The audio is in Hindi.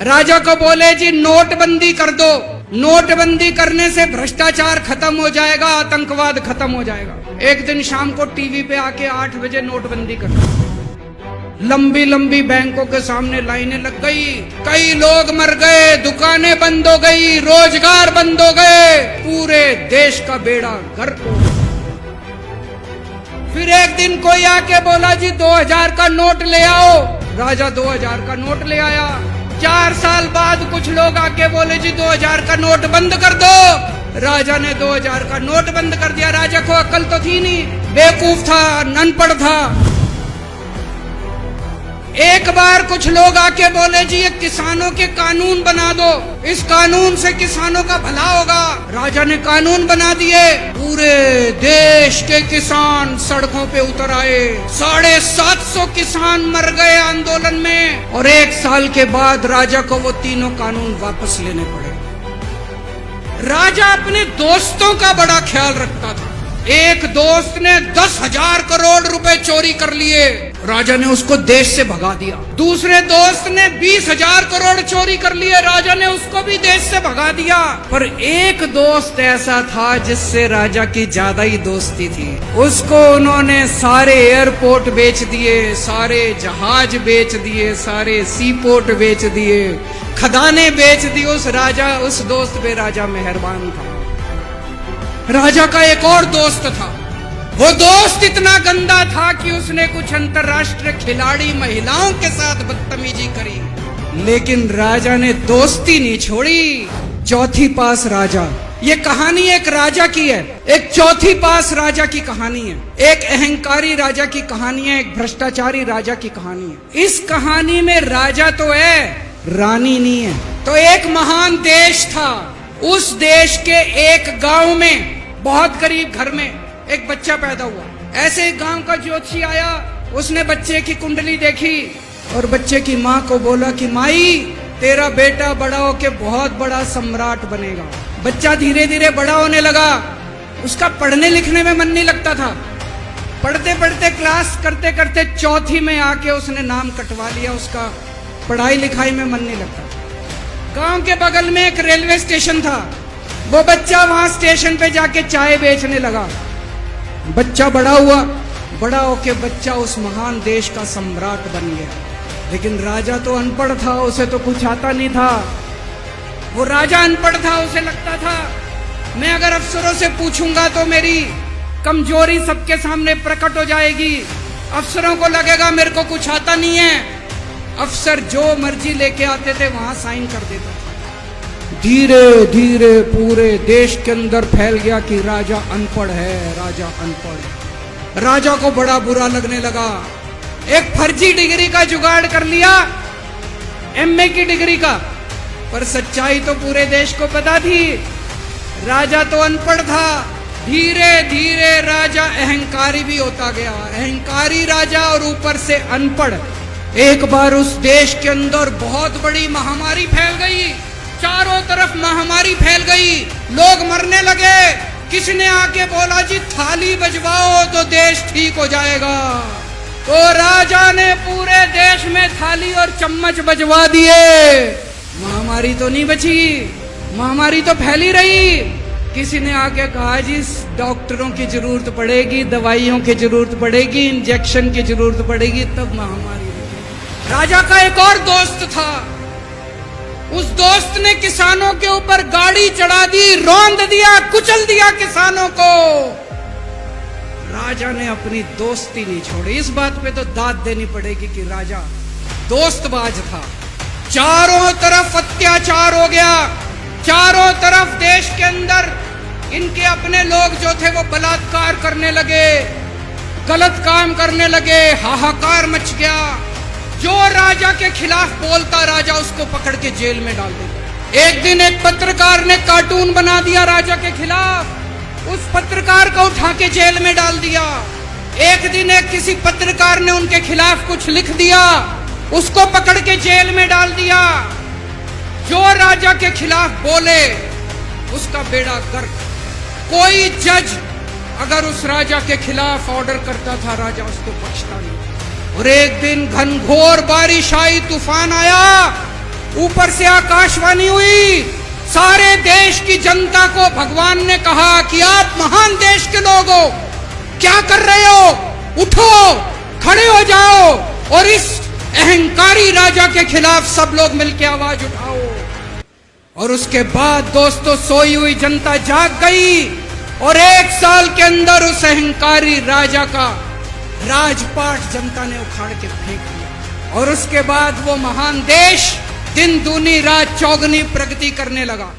राजा को बोले जी नोटबंदी कर दो, नोटबंदी करने से भ्रष्टाचार खत्म हो जाएगा, आतंकवाद खत्म हो जाएगा। एक दिन शाम को टीवी पे आके 8 बजे नोटबंदी कर दी। लंबी लंबी बैंकों के सामने लाइनें लग गई, कई लोग मर गए, दुकानें बंद हो गई, रोजगार बंद हो गए, पूरे देश का बेड़ा गर्क हो गया। फिर एक दिन कोई आके बोला जी 2000 का नोट ले आओ। राजा 2000 का नोट ले आया। 4 साल बाद कुछ लोग आके बोले जी 2000 का नोट बंद कर दो। राजा ने 2000 का नोट बंद कर दिया। राजा को अक्ल तो थी नहीं, बेवकूफ था, अनपढ़ था। एक बार कुछ लोग आके बोले जी ये किसानों के कानून बना दो, इस कानून से किसानों का भला होगा। राजा ने कानून बना दिए, पूरे देश के किसान सड़कों पे उतर आए। 750 किसान मर गए आंदोलन में, और 1 साल के बाद राजा को वो तीनों कानून वापस लेने पड़े। राजा अपने दोस्तों का बड़ा ख्याल रखता था। एक दोस्त ने 10,000 करोड़ रुपए चोरी कर लिए, राजा ने उसको देश से भगा दिया। दूसरे दोस्त ने 20,000 करोड़ चोरी कर लिए, राजा ने उसको भी देश से भगा दिया। पर एक दोस्त ऐसा था जिससे राजा की ज्यादा ही दोस्ती थी। उसको उन्होंने सारे एयरपोर्ट बेच दिए, सारे जहाज बेच दिए, सारे सी पोर्ट बेच दिए, खदाने बेच दी। उस दोस्त पे राजा मेहरबान था। राजा का एक और दोस्त था। वो दोस्त इतना गंदा था कि उसने कुछ अंतर्राष्ट्रीय खिलाड़ी महिलाओं के साथ बदतमीजी करी, लेकिन राजा ने दोस्ती नहीं छोड़ी। चौथी पास राजा, ये कहानी एक राजा की है, एक चौथी पास राजा की कहानी है, एक अहंकारी राजा की कहानी है, एक भ्रष्टाचारी राजा की कहानी है। इस कहानी में राजा तो है, रानी नहीं है। तो एक महान देश था। उस देश के एक गांव में, बहुत गरीब घर में एक बच्चा पैदा हुआ। ऐसे गांव का ज्योतिषी आया, उसने बच्चे की कुंडली देखी और बच्चे की माँ को बोला कि माई, तेरा बेटा बड़ा होके बहुत बड़ा सम्राट बनेगा। बच्चा धीरे धीरे बड़ा होने लगा। उसका पढ़ने लिखने में मन नहीं लगता था। पढ़ते पढ़ते क्लास करते करते चौथी में आके उसने नाम कटवा लिया। उसका पढ़ाई लिखाई में मन नहीं लगता। गांव के बगल में एक रेलवे स्टेशन था। वो बच्चा वहां स्टेशन पे जाके चाय बेचने लगा। बच्चा बड़ा हुआ, बड़ा होके बच्चा उस महान देश का सम्राट बन गया। लेकिन राजा तो अनपढ़ था, उसे तो कुछ आता नहीं था। वो राजा अनपढ़ था, उसे लगता था मैं अगर अफसरों से पूछूंगा तो मेरी कमजोरी सबके सामने प्रकट हो जाएगी। अफसरों को लगेगा मेरे को कुछ आता नहीं है। अफसर जो मर्जी लेके आते थे वहां साइन कर देता था। धीरे धीरे पूरे देश के अंदर फैल गया कि राजा अनपढ़ है, राजा अनपढ़ है। राजा को बड़ा बुरा लगने लगा। एक फर्जी डिग्री का जुगाड़ कर लिया, एमए की डिग्री का। पर सच्चाई तो पूरे देश को पता थी, राजा तो अनपढ़ था। धीरे धीरे राजा अहंकारी भी होता गया। अहंकारी राजा और ऊपर से अनपढ़। एक बार उस देश के अंदर बहुत बड़ी महामारी फैल गई। चारों तरफ महामारी फैल गई, लोग मरने लगे। किसी ने आके बोला जी थाली बजवाओ तो देश ठीक हो जाएगा। तो राजा ने पूरे देश में थाली और चम्मच बजवा दिए। महामारी तो नहीं बची, महामारी तो फैली रही। किसी ने आके कहा जी डॉक्टरों की जरूरत पड़ेगी, दवाइयों की जरूरत पड़ेगी, इंजेक्शन की जरूरत पड़ेगी, तब महामारी। राजा का एक और दोस्त था। उस दोस्त ने किसानों के ऊपर गाड़ी चढ़ा दी, रौंद दिया, कुचल दिया किसानों को। राजा ने अपनी दोस्ती नहीं छोड़ी। इस बात पे तो दाद देनी पड़ेगी कि राजा दोस्तबाज था। चारों तरफ अत्याचार हो गया। चारों तरफ देश के अंदर इनके अपने लोग जो थे वो बलात्कार करने लगे, गलत काम करने लगे, हाहाकार मच गया। जो राजा के खिलाफ बोलता, राजा उसको पकड़ के जेल में डाल देता। एक दिन एक पत्रकार ने कार्टून बना दिया राजा के खिलाफ, उस पत्रकार को उठा के जेल में डाल दिया। एक दिन एक किसी पत्रकार ने उनके खिलाफ कुछ लिख दिया, उसको पकड़ के जेल में डाल दिया। जो राजा के खिलाफ बोले उसका बेड़ा गर्क। कोई जज अगर उस राजा के खिलाफ ऑर्डर करता था, राजा उसको बख्शता नहीं। और एक दिन घनघोर बारिश आई, तूफान आया, ऊपर से आकाशवाणी हुई, सारे देश की जनता को भगवान ने कहा कि आप महान देश के लोग हो, क्या कर रहे हो, उठो, खड़े हो जाओ और इस अहंकारी राजा के खिलाफ सब लोग मिलकर आवाज उठाओ। और उसके बाद दोस्तों सोई हुई जनता जाग गई और 1 साल के अंदर उस अहंकारी राजा का राजपाट जनता ने उखाड़ के फेंक दिया। और उसके बाद वो महान देश दिन दूनी रात चौगुनी प्रगति करने लगा।